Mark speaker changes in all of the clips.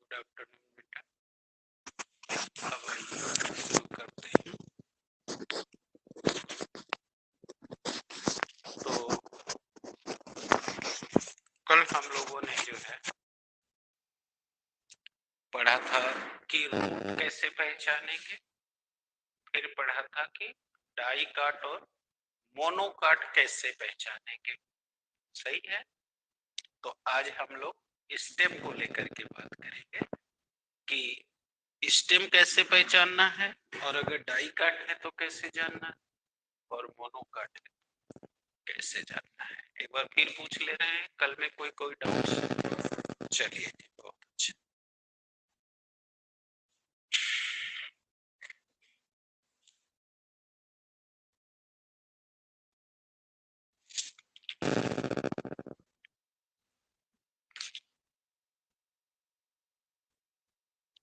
Speaker 1: Good afternoon बेटा। अब आइए शुरू करते हैं। तो कल हम लोगों ने जो है पढ़ा था कि रूट कैसे पहचानेंगे, फिर पढ़ा था कि डाई काट और मोनोकाट कैसे पहचानेंगे। सही है। तो आज हम लोग स्टेम को लेकर के बात करेंगे कि स्टेम कैसे पहचानना है, और अगर डाई काट है तो कैसे जानना है, और मोनोकाट है कैसे जानना है। एक बार फिर पूछ ले रहे हैं, कल में कोई डाउट? चलिए जी, बहुत अच्छा।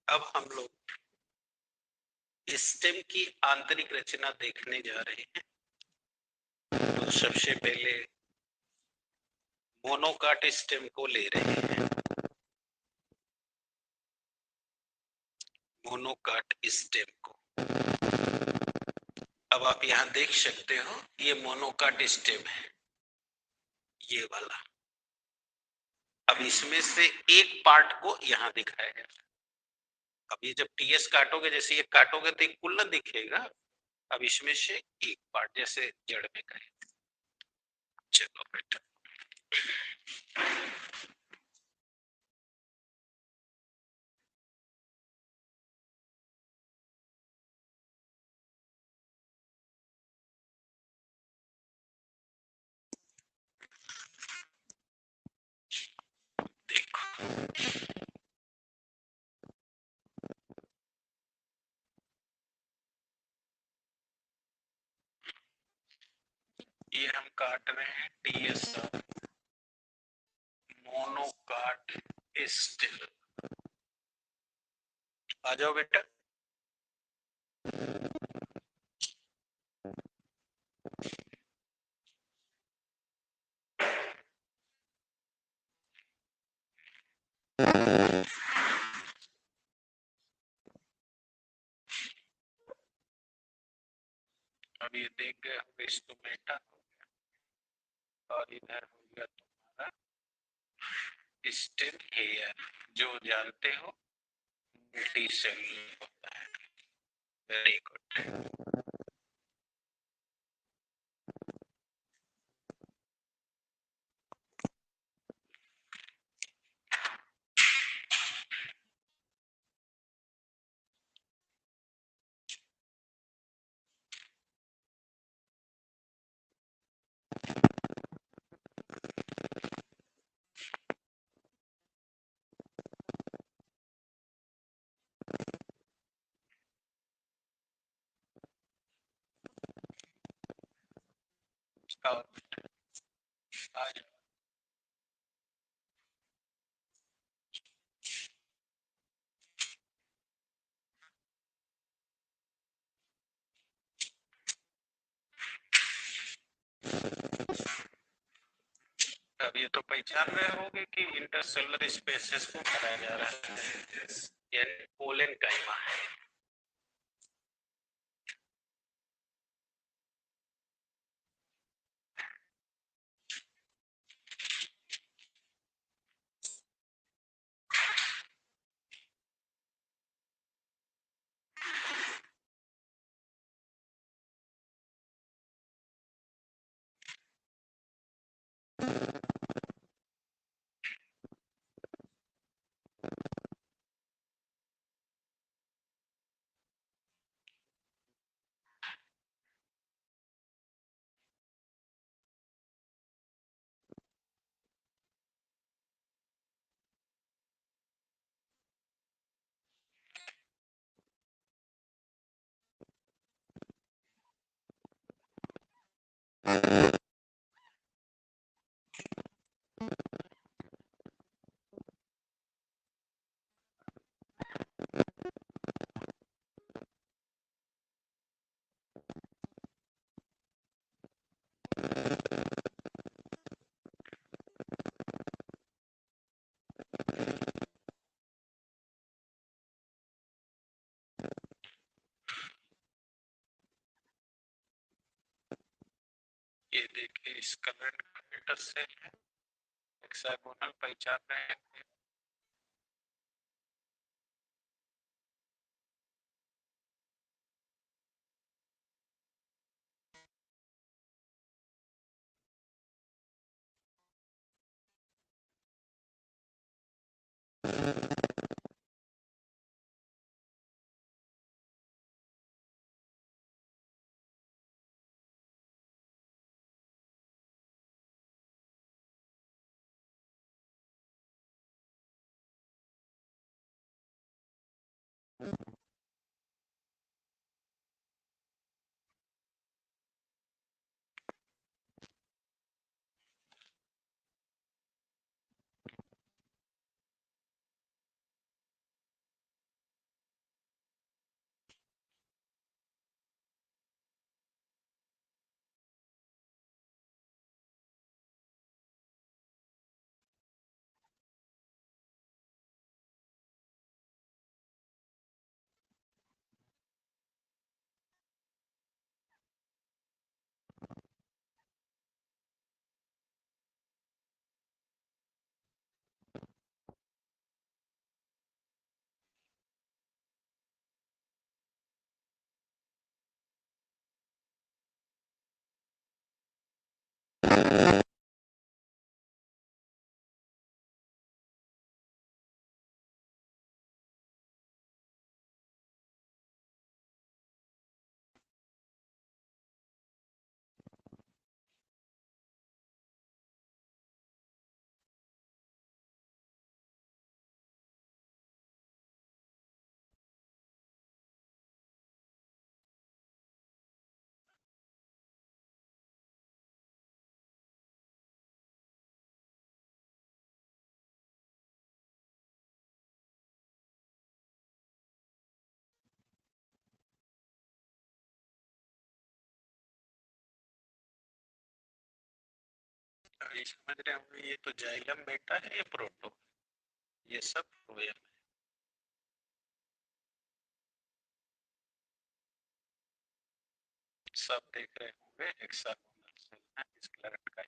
Speaker 1: अब हम लोग स्टेम की आंतरिक रचना देखने जा रहे हैं। तो सबसे पहले मोनोकाट स्टेम को ले रहे हैं। मोनोकाट स्टेम को अब आप यहां देख सकते हो, ये मोनोकाट स्टेम है, ये वाला। अब इसमें से एक पार्ट को यहां दिखाया गया। अब ये जब टीएस काटोगे, जैसे ये काटोगे तो एक कुल ना दिखेगा। अब इसमें से एक पार्ट, जैसे जड़ में कहे। चलो बेटा, देखो ये हम काट रहे हैं टीएस मोनोकाट स्टेम। आ जाओ बेटा। अब ये देख गए होंगे, स्टोमेटा हो गया और इधर हो गया तुम्हारा स्टेम हेयर, जो जानते हो मल्टी सेलुलर होता है। Very good. और आ जाओ। अब ये तो पहचान रहे होंगे कि इंटरसेलुलर स्पेसेस को भरा जा रहा है, यानी पोलन काइमा है। इस करंट कंडक्टर से हेक्सागोनल पहचान रहे थे। ये समझ रहे होंगे, ये तो जाइलम बेटा है, ये प्रोटो, ये सब फ्लोएम है। सब देख रहे होंगे हेक्सागोनल सेल है इस करंट का।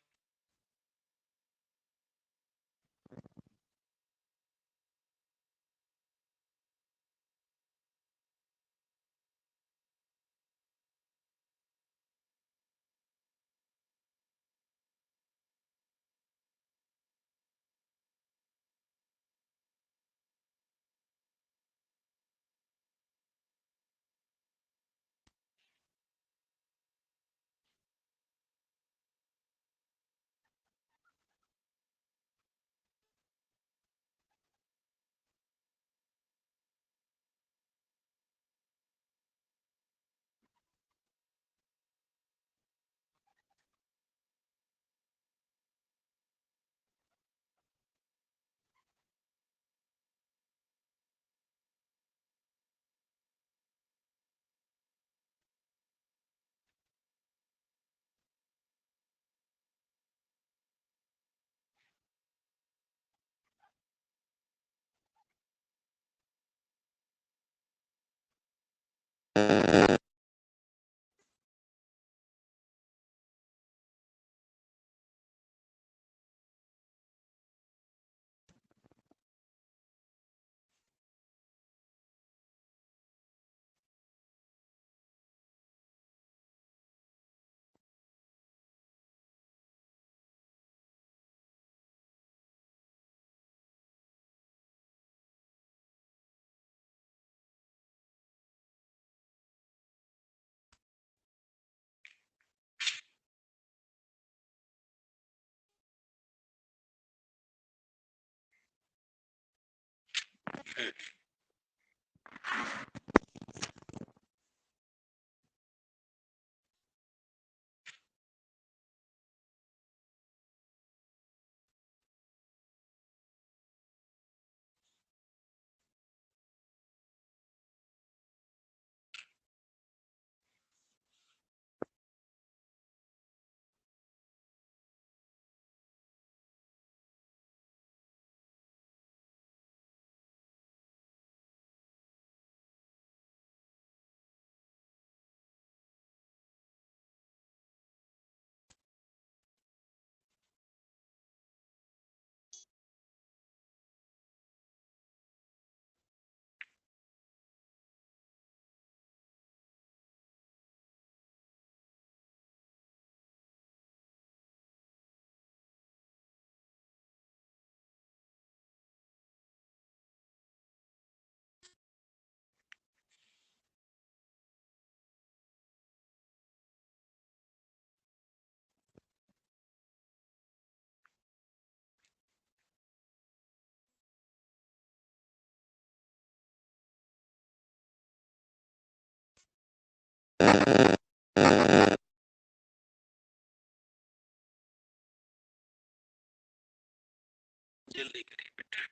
Speaker 1: जल्दी करिए बेटा।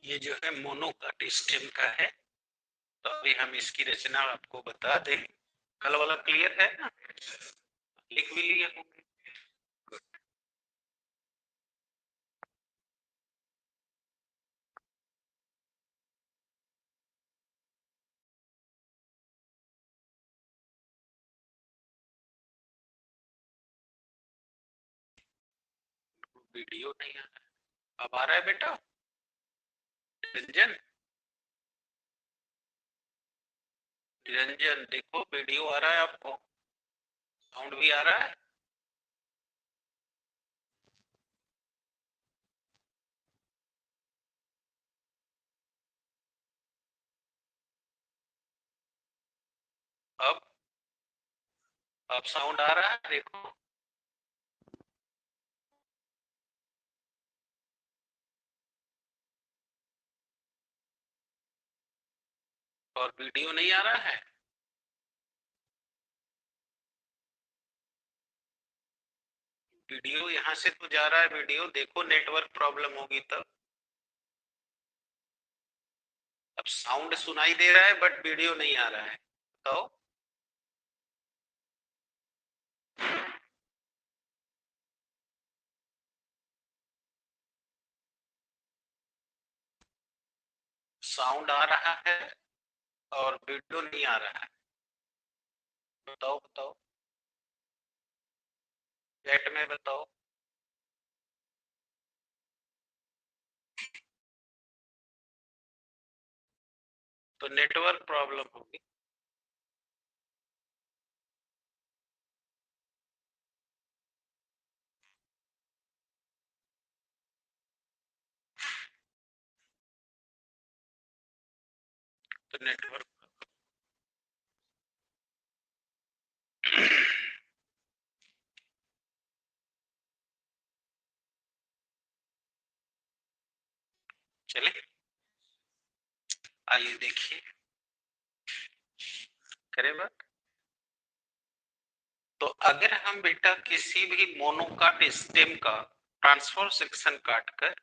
Speaker 1: ये जो है मोनोकाट स्टेम का है, तो अभी हम इसकी रचना आपको बता दें। कल वाला क्लियर है ना, लिख भी लिए होंगे। वीडियो नहीं आ रहा है, अब आ रहा है बेटा निरंजन? निरंजन देखो वीडियो आ रहा है आपको, साउंड भी आ रहा है। अब साउंड आ रहा है देखो। और वीडियो नहीं आ रहा है। वीडियो यहाँ से तो जा रहा है, वीडियो देखो, नेटवर्क प्रॉब्लम होगी तब। अब साउंड सुनाई दे रहा है बट वीडियो नहीं आ रहा है, तो साउंड आ रहा है और वीडियो नहीं आ रहा है, बताओ बताओ, चैट में बताओ। तो नेटवर्क प्रॉब्लम होगी। तो नेटवर्क चले, आइए देखिए, करें बात। तो अगर हम बेटा किसी भी मोनोकाट स्टेम का ट्रांसफर सेक्शन काटकर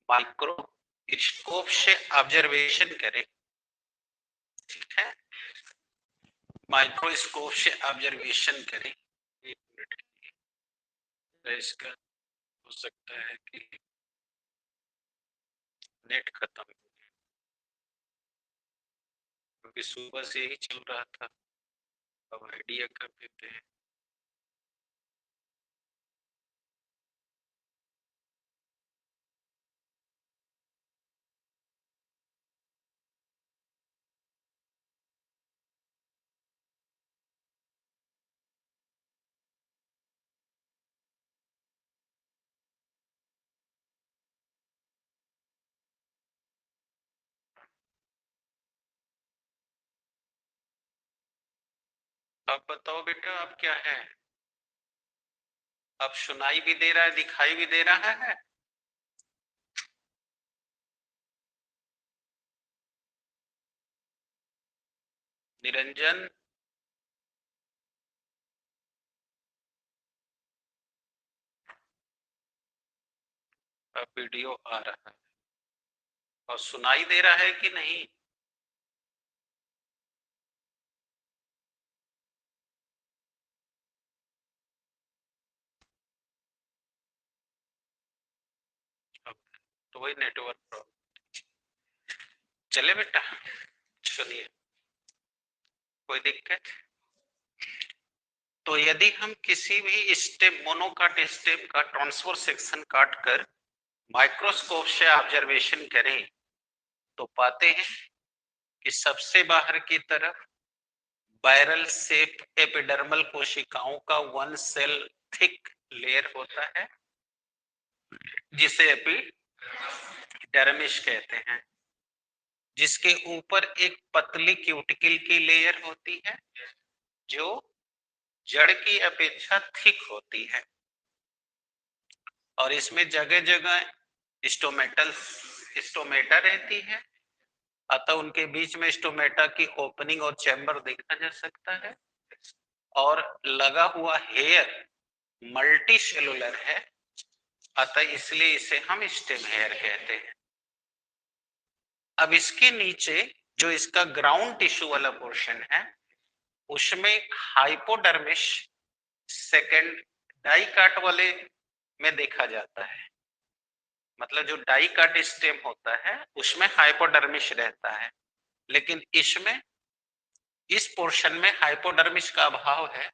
Speaker 1: माइक्रोस्कोप से ऑब्जर्वेशन करें, ठीक है, माइक्रोस्कोप से ऑब्जर्वेशन करें। एक मिनट, इसका हो सकता है कि नेट खत्म हो गया, क्योंकि सुबह से ही चल रहा था। अब आइडिया कर देते हैं। अब बताओ बेटा, अब क्या है? अब सुनाई भी दे रहा है, दिखाई भी दे रहा है। निरंजन, अब वीडियो आ रहा है और सुनाई दे रहा है कि नहीं? अब तो वही नेटवर्क प्रॉब्लम। चले बेटा, सुनिए, कोई दिक्कत? तो यदि हम किसी भी स्टेम, मोनोकाट स्टेम का ट्रांसफर सेक्शन काट कर माइक्रोस्कोप से ऑब्जर्वेशन करें, तो पाते हैं कि सबसे बाहर की तरफ बैरल शेप एपिडर्मल कोशिकाओं का वन सेल थिक लेयर होता है, जिसे एपिडर्मिस कहते हैं, जिसके ऊपर एक पतली क्यूटिकल की लेयर होती है, जो जड़ की अपेक्षा थिक होती है और इसमें जगह जगह स्टोमेटा रहती है, अतः उनके बीच में स्टोमेटा की ओपनिंग और चैम्बर देखा जा सकता है और लगा हुआ हेयर मल्टी सेलुलर है, अतः इसलिए इसे हम स्टेम हेयर कहते हैं। अब इसके नीचे जो इसका ग्राउंड टिश्यू वाला पोर्शन है उसमें हाइपोडर्मिस सेकेंड डाइकाट वाले में देखा जाता है, मतलब जो डाइकाट स्टेम होता है उसमें हाइपोडर्मिस रहता है, लेकिन इसमें इस पोर्शन में हाइपोडर्मिस का अभाव है।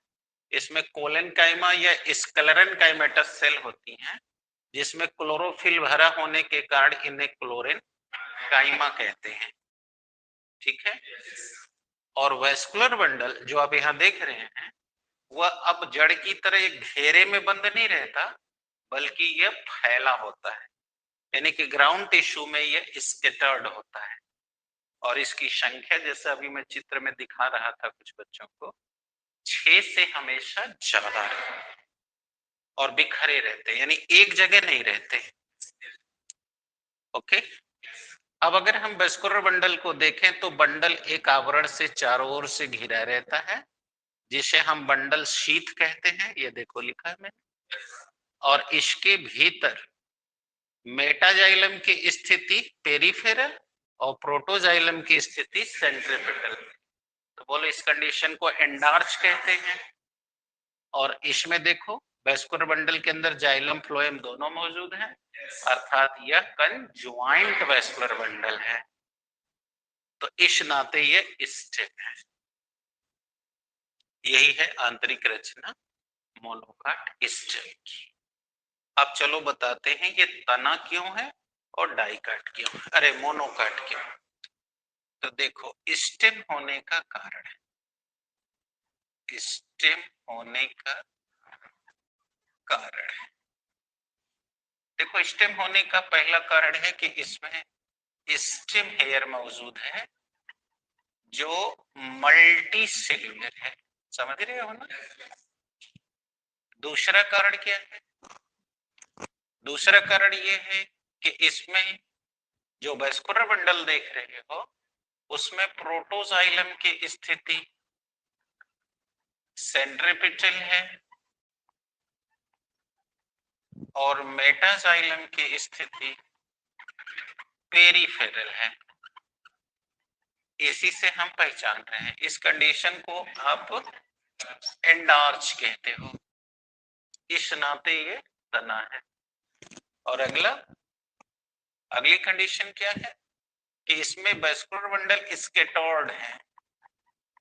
Speaker 1: इसमें कोलेनकाइमा या स्क्लेरेनकाइमेटस सेल होती हैं जिसमें क्लोरोफिल भरा होने के कारण इन्हें क्लोरेन काइमा कहते हैं, ठीक है। और वेस्कुलर बंडल जो आप यहाँ देख रहे हैं वह अब जड़ की तरह एक घेरे में बंद नहीं रहता, बल्कि यह फैला होता है, यानी कि ग्राउंड टिश्यू में यह स्कैटर्ड होता है और इसकी संख्या जैसे अभी मैं चित्र में दिखा रहा था कुछ बच्चों को 6 से हमेशा ज्यादा और बिखरे रहते, यानी एक जगह नहीं रहते। ओके, अब अगर हम वेस्कुलर बंडल को देखें तो बंडल एक आवरण से चारों ओर से घिरा रहता है जिसे हम बंडल शीथ कहते हैं, ये देखो लिखा है मैंने। और इसके भीतर मेटाजाइलम की स्थिति पेरिफेरल और प्रोटोजाइलम की स्थिति सेंट्रीपिटल। तो बोलो इस कंडीशन को एंडार्च कहते हैं। और इसमें देखो वेस्कुलर बंडल के अंदर जाइलम फ्लोएम दोनों मौजूद हैं, अर्थात यह कंज्वाइंट वेस्कुलर बंडल है, तो इस नाते ये स्टेम है। यही है आंतरिक रचना मोनोकाट स्टेम की। अब चलो बताते हैं ये तना क्यों है और डाइकाट क्यों है, अरे मोनोकाट क्यों। तो देखो स्टेम होने का कारण है, स्टेम होने का कारण है, देखो स्टेम होने का पहला कारण है कि इसमें स्टेम हेयर मौजूद है जो मल्टी सेल्यूलर है, समझ रहे हो ना। दूसरा कारण क्या है, दूसरा कारण ये है कि इसमें जो वेस्कुलर बंडल देख रहे हो उसमें प्रोटोजाइलम की स्थिति सेंट्रीपिटल है और मेटाजाइलम की स्थिति पेरिफेरल है। इसी से हम पहचान रहे हैं, इस कंडीशन को आप एंडार्च कहते हो, इस नाते ये तना है। और अगली कंडीशन क्या है कि इसमें वेस्कुलर बंडल स्कैटर्ड है,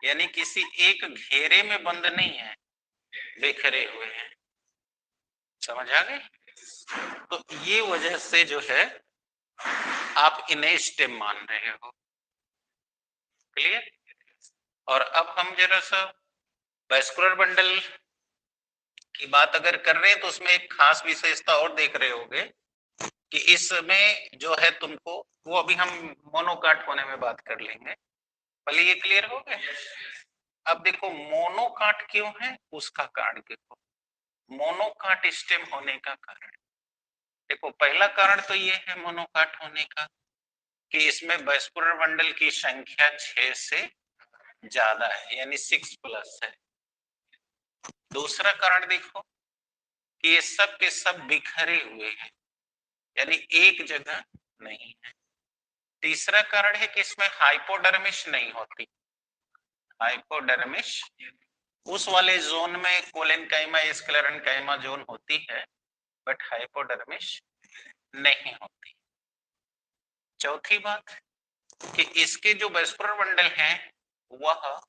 Speaker 1: यानी किसी एक घेरे में बंद नहीं है, बिखरे हुए हैं, समझ आ गई। तो ये वजह से जो है आप इन्हें स्टेम मान रहे हो, क्लियर। और अब हम जरा सा वेस्कुलर बंडल की बात अगर कर रहे हैं तो उसमें एक खास विशेषता और देख रहे होगे कि इसमें जो है तुमको, वो अभी हम मोनोकाट होने में बात कर लेंगे, पहले ये क्लियर हो गया। अब देखो मोनोकाट क्यों है उसका कारण देखो, मोनोकाट स्टेम होने का कारण देखो, पहला कारण तो ये है मोनोकाट होने का कि इसमें वेस्कुलर बंडल की संख्या 6 से ज्यादा है, यानी 6+ है। दूसरा कारण देखो कि ये सब के सब बिखरे हुए हैं, यानी एक जगह नहीं है। तीसरा कारण है कि इसमें हाइपोडर्मिस नहीं होती, हाइपोडर्मिस उस वाले जोन में कोलेनकाइमा स्क्लेरेनकाइमा जोन होती है, बट हाइपोडर्मिस नहीं होती। चौथी बात कि इसके जो वेस्कुलर बंडल हैं वह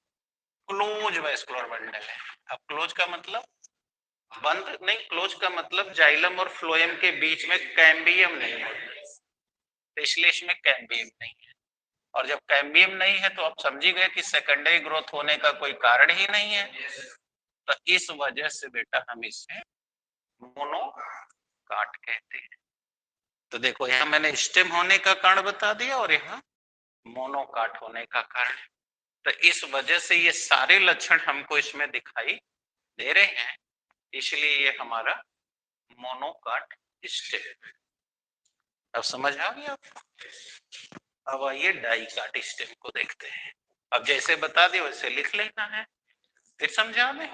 Speaker 1: क्लोज वेस्कुलर बंडल है। अब क्लोज का मतलब बंद नहीं, क्लोज का मतलब जाइलम और फ्लोएम के बीच में कैम्बियम नहीं है, तो इसलिए इसमें कैम्बियम नहीं है। और जब कैम्बियम नहीं है तो आप समझी गए कि सेकेंडरी ग्रोथ होने का कोई कारण ही नहीं है, तो इस वजह से बेटा हम इसे मोनोकाट कहते हैं। तो देखो यहाँ मैंने स्टेम होने का कारण बता दिया और यहाँ मोनोकाट होने का कारण, तो इस वजह से ये सारे लक्षण हमको इसमें दिखाई दे रहे हैं, इसलिए ये हमारा मोनोकाट स्टेम है। अब समझ आ गया आपको? अब आइए डाइकाट स्टेम को देखते हैं। अब जैसे बता दिए वैसे लिख लेना है, फिर समझा दें।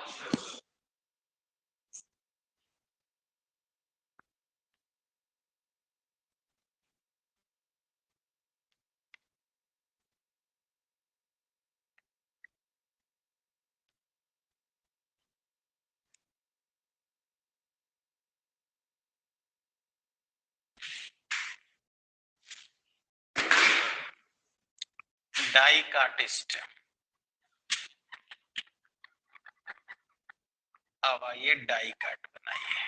Speaker 1: Dicot stem. अब आइए डाइकाट बनाइए।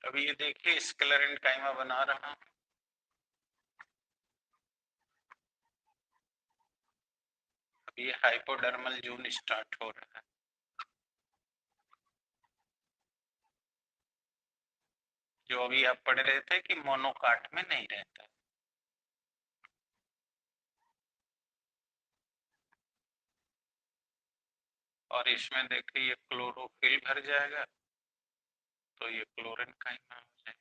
Speaker 1: अब ये देखिए स्क्लेरेंट काइमा बना रहा हूं। अब ये हाइपोडर्मल जोन स्टार्ट हो रहा है। जो अभी आप पढ़ रहे थे कि मोनोकाट में नहीं रहता। और इसमें देखिए ये क्लोरोफिल भर जाएगा तो ये क्लोरीन काइमा हो जाएगा।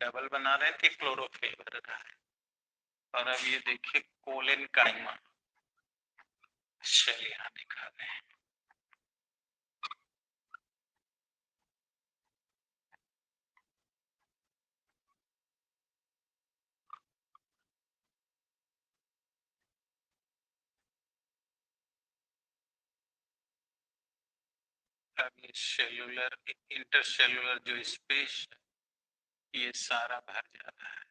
Speaker 1: डबल बना रहे थे, क्लोरोफिल भर रहा है। और अब ये देखिए कोलिन काइमा। चलिए यहाँ दिखा दें। अब ये सेलुलर इंटरसेलुलर जो स्पेस है ये सारा भर जा रहा है।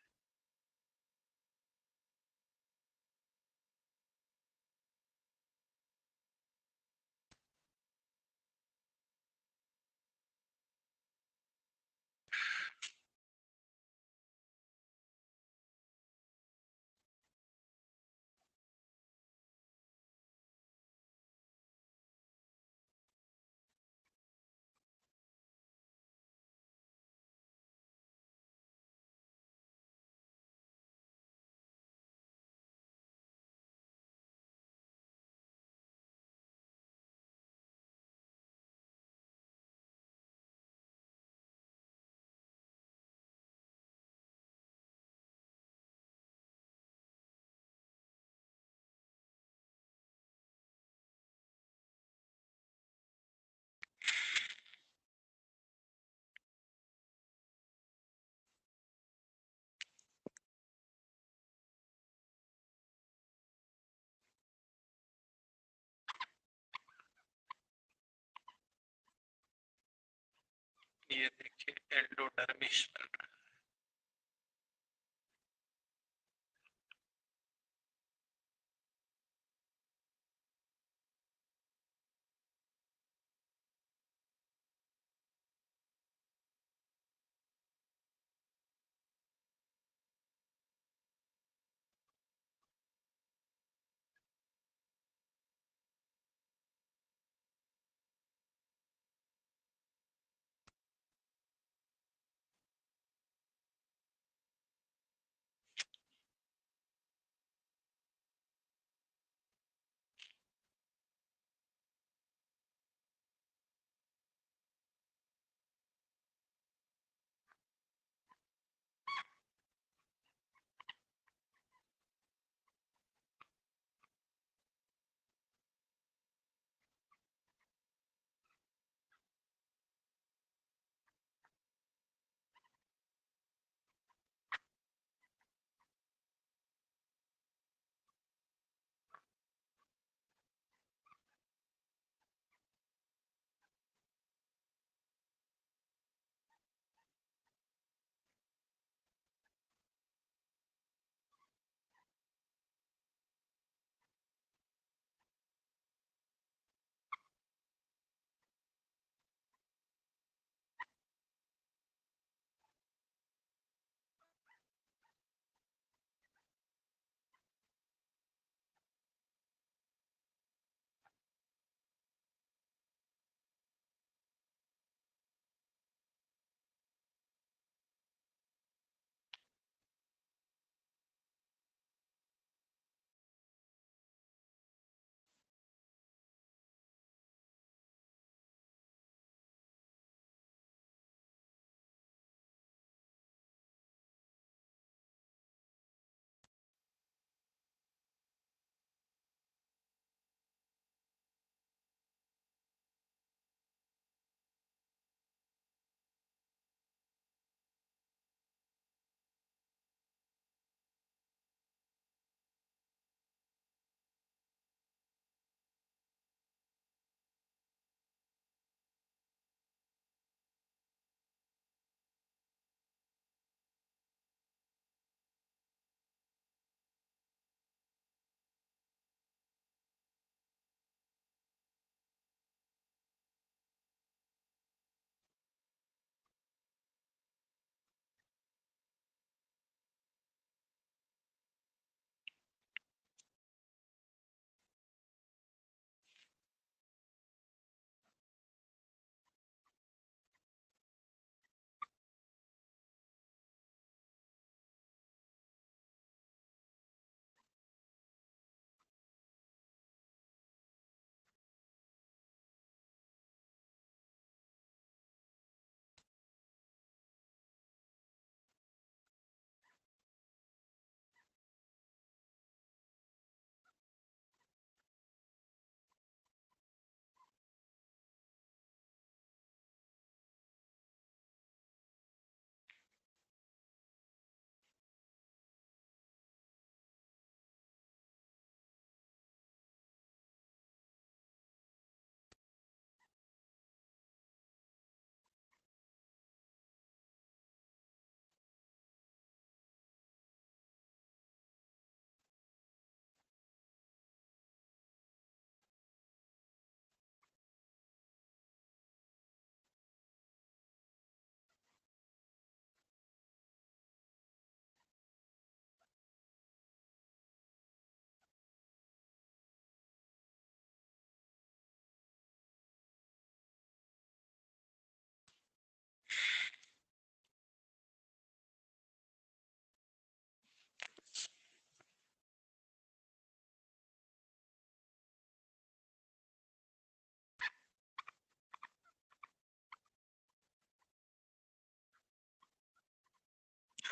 Speaker 1: ये देखिए एंडोडर्मिस बन रहा है।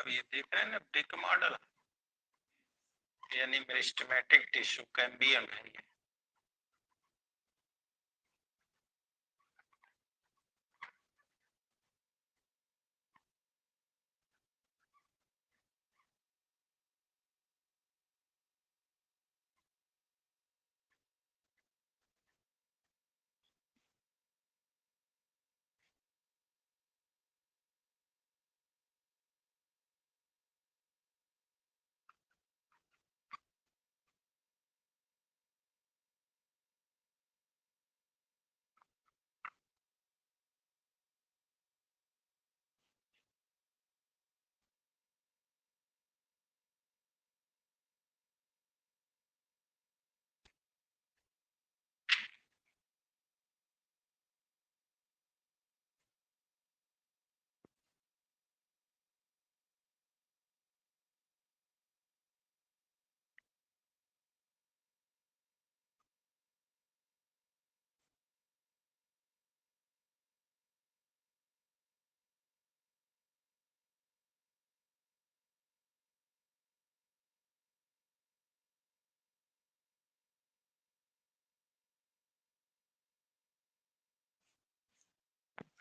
Speaker 1: अब ये देख रहे हैं ना बिग मॉडल, यानी मेरिस्टेमेटिक टिश्यू कैम्बियम है ये।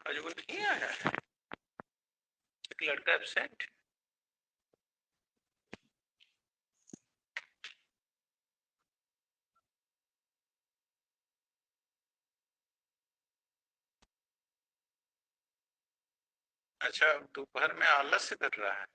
Speaker 1: आज वो नहीं आया है, एक लड़का एब्सेंट। अच्छा, दोपहर में आलस कर रहा है।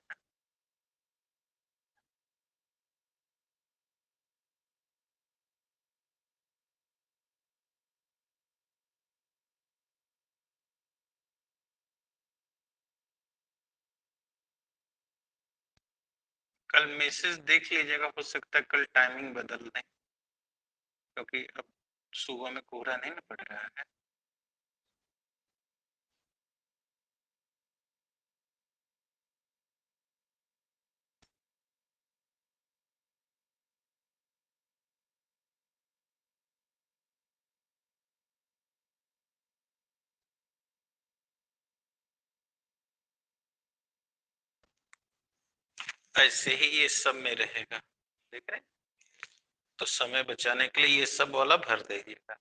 Speaker 1: कल मैसेज देख लीजिएगा, हो सकता है कल टाइमिंग बदल दें, क्योंकि अब सुबह में कोहरा नहीं ना पड़ रहा है। ऐसे ही ये सब में रहेगा, देख रहे हैं? तो समय बचाने के लिए ये सब वाला भर दीजिएगा।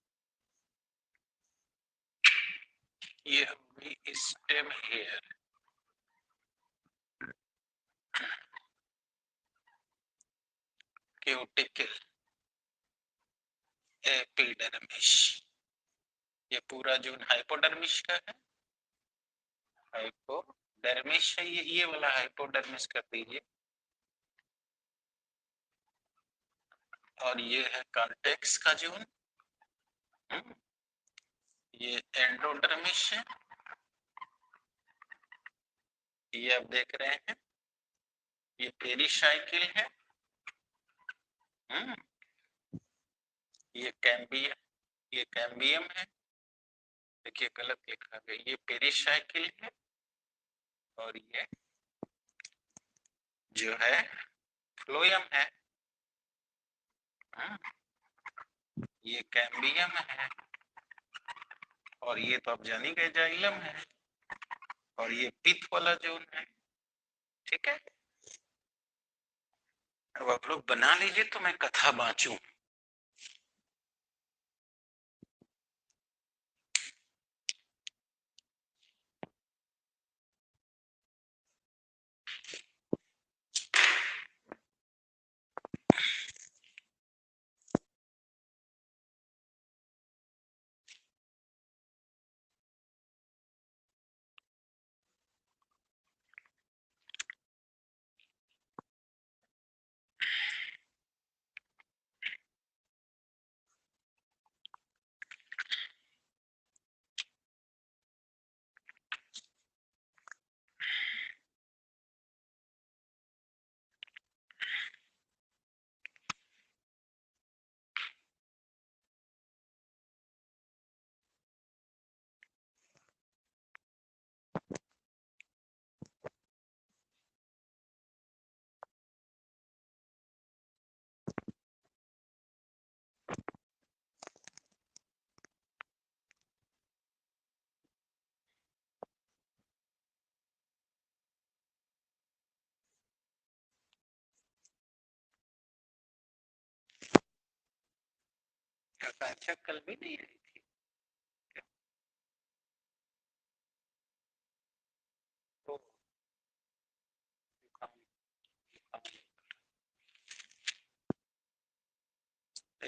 Speaker 1: ये अभी स्टेम हेयर, क्यूटिकल, एपिडर्मिस, ये पूरा जोन हाइपोडर्मिस का है। हाइपोडर्मिस है ये वाला हाइपोडर्मिस कर दीजिए। और ये है कॉर्टेक्स का जोन, ये एंडोडर्मिस है, ये आप देख रहे हैं, ये पेरिसाइकिल है। ये कैम्बियम, ये कैम्बियम है। देखिए गलत लिखा गया, ये पेरिसाइकिल है। और ये जो है फ्लोयम है। ये कैम्बियम है। और ये तो आप जान ही गए जाइलम है। और ये पित्त वाला जोन है। ठीक है, अब आप लोग बना लीजिए तो मैं कथा बांचूं। आकांक्षा कल भी नहीं आई थी। तो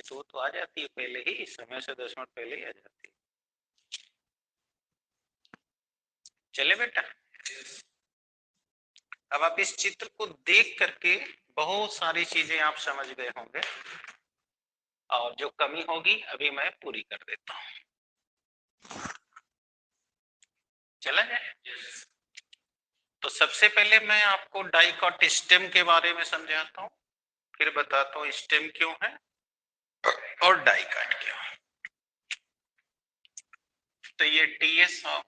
Speaker 1: तो वो तो आ जाती है पहले ही, समय से 10 मिनट पहले ही आ जाती है। चले बेटा, अब आप इस चित्र को देख करके बहुत सारी चीजें आप समझ गए होंगे, और जो कमी होगी अभी मैं पूरी कर देता हूं। चला जाए। तो सबसे पहले मैं आपको डाइकॉट स्टेम के बारे में समझाता हूँ, फिर बताता हूँ स्टेम क्यों है और डाइकॉट क्यों है। तो ये टीएस ऑफ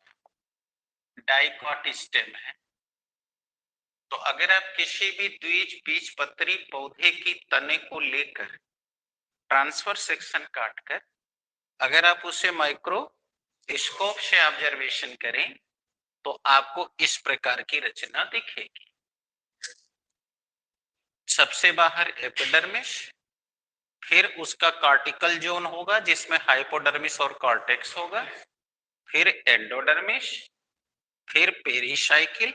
Speaker 1: डाइकॉट स्टेम है। तो अगर आप किसी भी द्विबीजपत्री पौधे की तने को लेकर ट्रांसफर सेक्शन काटकर अगर आप उसे माइक्रोस्कोप से ऑब्जर्वेशन करें तो आपको इस प्रकार की रचना दिखेगी। सबसे बाहर एपिडर्मिस, फिर उसका कार्टिकल जोन होगा जिसमें हाइपोडर्मिस और कॉर्टेक्स होगा, फिर एंडोडर्मिस, फिर पेरिसाइकिल,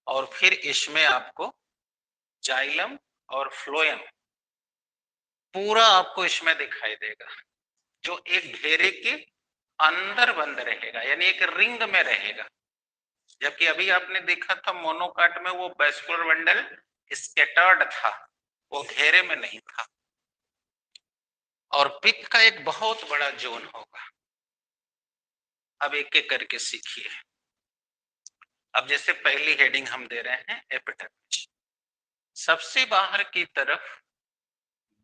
Speaker 1: और फिर इसमें आपको जाइलम और फ्लोएम पूरा आपको इसमें दिखाई देगा, जो एक घेरे के अंदर बंद रहेगा, यानी एक रिंग में रहेगा। जबकि अभी आपने देखा था मोनोकाट में वो वैस्कुलर बंडल स्कैटर्ड था, वो घेरे में नहीं था। और पिक का एक बहुत बड़ा जोन होगा। अब एक एक करके सीखिए। अब जैसे पहली हेडिंग हम दे रहे हैं एपिडर्मिस। सबसे बाहर की तरफ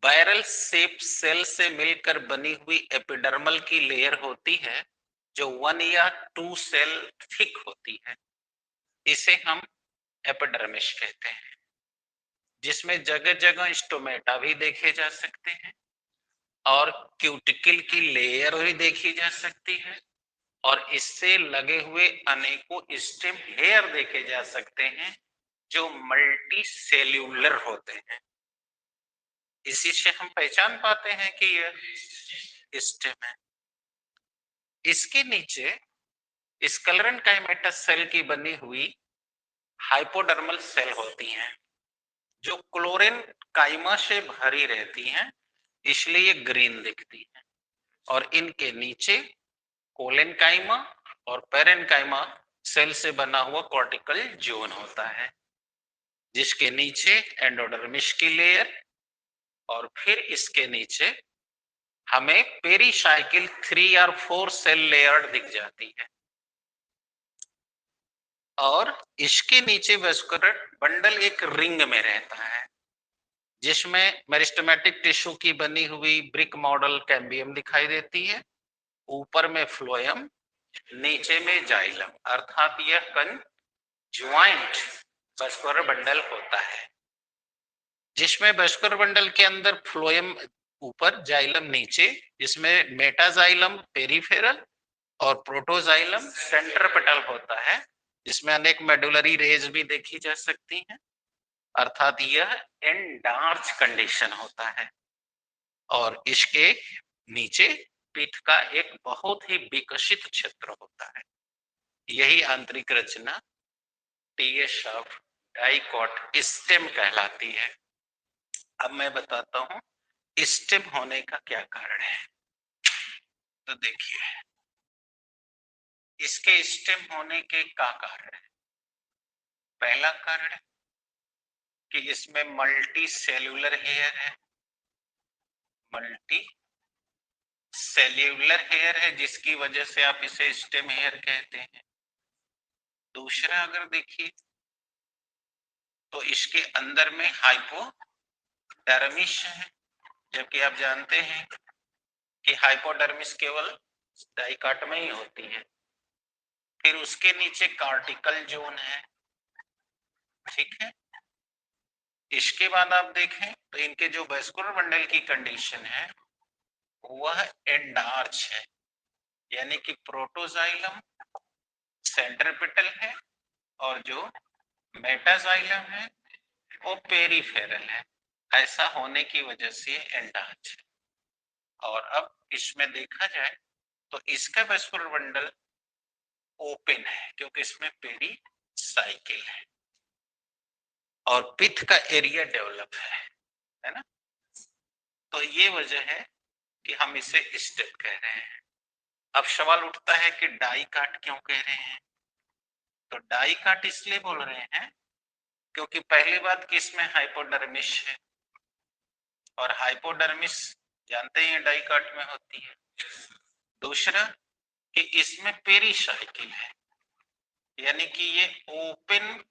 Speaker 1: बैरल शेप सेल से मिलकर बनी हुई एपिडर्मल की लेयर होती है, जो 1 या 2 सेल थिक होती है। इसे हम एपिडर्मिस कहते हैं, जिसमें जगह जगह स्टोमेटा भी देखे जा सकते हैं और क्यूटिकल की लेयर भी देखी जा सकती है, और इससे लगे हुए अनेकों स्टेम हेयर देखे जा सकते हैं जो मल्टी सेल्यूलर होते हैं। इसी से हम पहचान पाते हैं कि यह स्टेम है। इसके नीचे स्क्लेरन काइमेटस सेल की बनी हुई हाइपोडर्मल सेल होती हैं, जो क्लोरीन काइमा से भरी रहती हैं, इसलिए ग्रीन दिखती है। और इनके नीचे कोलेनकाइमा और पेरेनकाइमा सेल से बना हुआ कॉर्टिकल जोन होता है, जिसके नीचे एंडोडर्मिस की लेयर, और फिर इसके नीचे हमें पेरीसाइकिल 3 और 4 सेल लेयर दिख जाती है। और इसके नीचे वैस्कुलर बंडल एक रिंग में रहता है, जिसमें मेरिस्टेमेटिक टिश्यू की बनी हुई ब्रिक मॉडल कैम्बियम दिखाई देती है। ऊपर में फ्लोएम, नीचे में जाइलम, अर्थात यह कंज्वाइंट वैस्कुलर बंडल होता है, जिसमें वैस्कुलर बंडल के अंदर फ्लोएम ऊपर, जाइलम नीचे, इसमें मेटाजाइलम पेरिफेरल और प्रोटोजाइलम सेंट्रपेटल होता है, जिसमें अनेक मेडुलरी रेज भी देखी जा सकती हैं, अर्थात यह एंडार्च कंडीशन होता है। और इसके नीचे पीठ का एक बहुत ही विकसित क्षेत्र होता है। यही आंतरिक रचना टीएस ऑफ डाइकॉट स्टेम कहलाती है। अब मैं बताता हूं स्टेम होने का क्या कारण है। तो देखिए, इसके स्टेम होने के क्या कारण है। पहला कारण कि इसमें मल्टी सेल्यूलर हेयर है, मल्टी सेल्यूलर हेयर है, जिसकी वजह से आप इसे स्टेम हेयर कहते हैं। दूसरा अगर देखिए तो इसके अंदर में हाइपोडर्मिस है, जबकि आप जानते हैं कि हाइपोडर्मिस केवल डाइकॉट में ही होती है। फिर उसके नीचे कार्टिकल जोन है, ठीक है। इसके बाद आप देखें तो इनके जो वैस्कुलर बंडल की कंडीशन है वह एंडार्च है, यानी कि प्रोटोजाइलम सेंट्रिपिटल है, और जो मेटाजाइलम है वो पेरिफेरल है। ऐसा होने की वजह से एंडार्च है। और अब इसमें देखा जाए तो इसका वैस्कुलर बंडल ओपन है क्योंकि इसमें पेरिसाइकिल है और पित्त का एरिया डेवलप है ना। तो ये वजह है कि हम इसे स्टेम कह रहे हैं। अब सवाल उठता है कि डाई काट क्यों कह रहे हैं? तो डाई काट इसलिए बोल रहे हैं क्योंकि पहली बात कि इसमें हाइपोडर्मिस है और हाइपोडर्मिस जानते हैं डाई काट में होती है। दूसरा कि इसमें पेरिसाइकिल है, यानी कि ये ओपन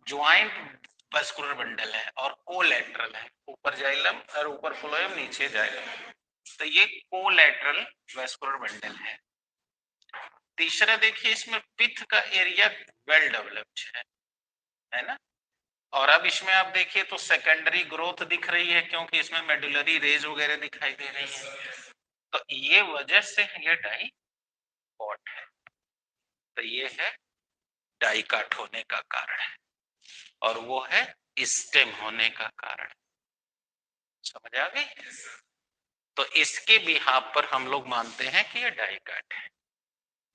Speaker 1: ज्वाइंट वैस्कुलर बंडल है और कोलैटरल है, ऊपर जाइलम और ऊपर फ्लोएम नीचे जाइलम, तो ये कोलैटरल वैस्कुलर बंडल है। तीसरा देखिए इसमें पित्त का एरिया वेल डेवलप्ड है ना। और अब इसमें आप देखिए तो सेकेंडरी ग्रोथ दिख रही है क्योंकि इसमें मेडुलरी रेज वगैरह दिखाई दे रही है, तो ये वजह से ये डाई कॉट है। तो ये है डाई काट होने का कारण है और वो है स्टेम होने का कारण। समझ आ गई? तो इसके बिहाफ पर हम लोग मानते हैं कि ये डाई काट है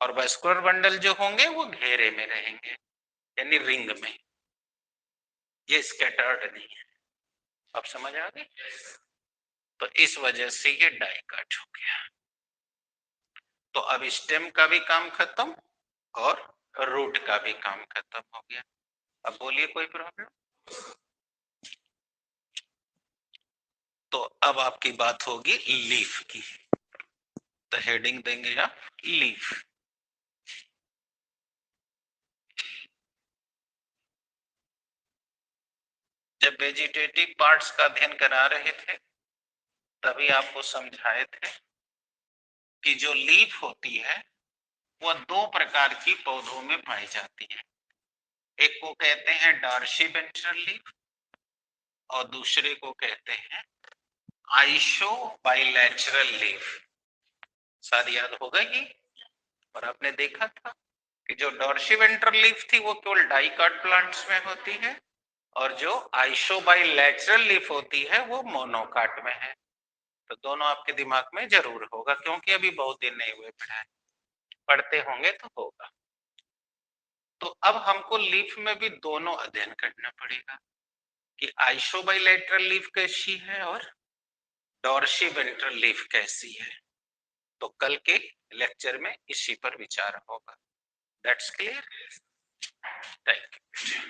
Speaker 1: और वैस्कुलर बंडल जो होंगे वो घेरे में रहेंगे यानी रिंग में, ये स्कैटर्ड नहीं है। अब समझ आ गई? तो इस वजह से ये डाई काट हो गया। तो अब स्टेम का भी काम खत्म और रूट का भी काम खत्म हो गया। अब बोलिए कोई प्रॉब्लम? तो अब आपकी बात होगी लीफ की, तो हेडिंग देंगे आप लीफ। जब वेजिटेटिव पार्ट्स का अध्ययन करा रहे थे तभी आपको समझाए थे कि जो लीफ होती है वो दो प्रकार की पौधों में पाई जाती है। एक को कहते हैं डार्सी वेंट्रल लीफ और दूसरे को कहते हैं आइसो बाइलैटरल लीफ। शायद याद होगा ये। और आपने देखा था कि जो डॉर्सी वेंट्रल लीफ थी वो केवल डाइकाट प्लांट्स में होती है और जो आइसोबाइलैटरल लीफ होती है वो मोनोकाट में है। तो दोनों आपके दिमाग में जरूर होगा क्योंकि अभी बहुत दिन नहीं हुए पढ़ाए, पढ़ते होंगे तो होगा। तो अब हमको लीफ में भी दोनों अध्ययन करना पड़ेगा कि आइसोबाइलैटरल लीफ कैसी है और डॉर्सी वेंट्रल लीफ कैसी है। तो कल के लेक्चर में इसी पर विचार होगा। That's clear? Thank you.